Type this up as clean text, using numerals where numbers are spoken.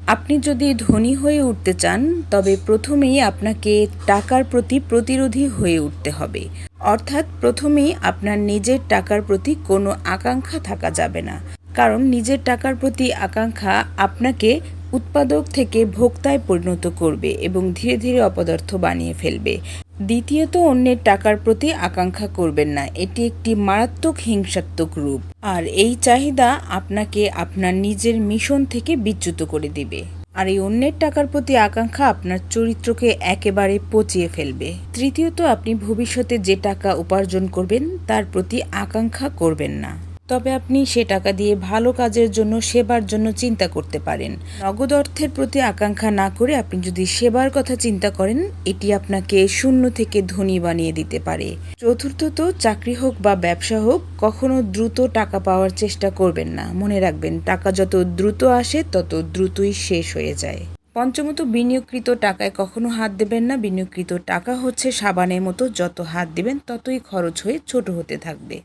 আপনি যদি ধনী হয়ে উঠতে চান তবে প্রথমেই আপনাকে টাকার প্রতি প্রতিরোধী হয়ে উঠতে হবে। অর্থাৎ প্রথমেই আপনার নিজের টাকার প্রতি কোনো আকাঙ্ক্ষা থাকা যাবে না, কারণ নিজের টাকার প্রতি আকাঙ্ক্ষা আপনাকে উৎপাদক থেকে ভোক্তায় পরিণত করবে এবং ধীরে ধীরে অপদার্থ বানিয়ে ফেলবে। দ্বিতীয়ত, অন্যের টাকার প্রতি আকাঙ্ক্ষা করবেন না, এটি একটি মারাত্মক হিংসাত্মক রূপ, আর এই চাহিদা আপনাকে আপনার নিজের মিশন থেকে বিচ্যুত করে দিবে। আর এই অন্যের টাকার প্রতি আকাঙ্ক্ষা আপনার চরিত্রকে একেবারে পচিয়ে ফেলবে। তৃতীয়ত, আপনি ভবিষ্যতে যে টাকা উপার্জন করবেন তার প্রতি আকাঙ্ক্ষা করবেন না, তবে আপনি সে টাকা দিয়ে ভালো কাজের জন্য, সেবার জন্য চিন্তা করতে পারেন। নগদ অর্থের প্রতি আকাঙ্ক্ষা না করে আপনি যদি সেবার কথা চিন্তা করেন, এটি আপনাকে শূন্য থেকে ধনী বানিয়ে দিতে পারে। চতুর্থত, চাকরি হোক বা ব্যবসা হোক, কখনো দ্রুত টাকা পাওয়ার চেষ্টা করবেন না। মনে রাখবেন, টাকা যত দ্রুত আসে তত দ্রুতই শেষ হয়ে যায়। পঞ্চমত, বিনিয়োগকৃত টাকায় কখনো হাত দেবেন না। বিনিয়োগকৃত টাকা হচ্ছে সাবানের মতো, যত হাত দিবেন ততই খরচ হয়ে ছোট হতে থাকবে।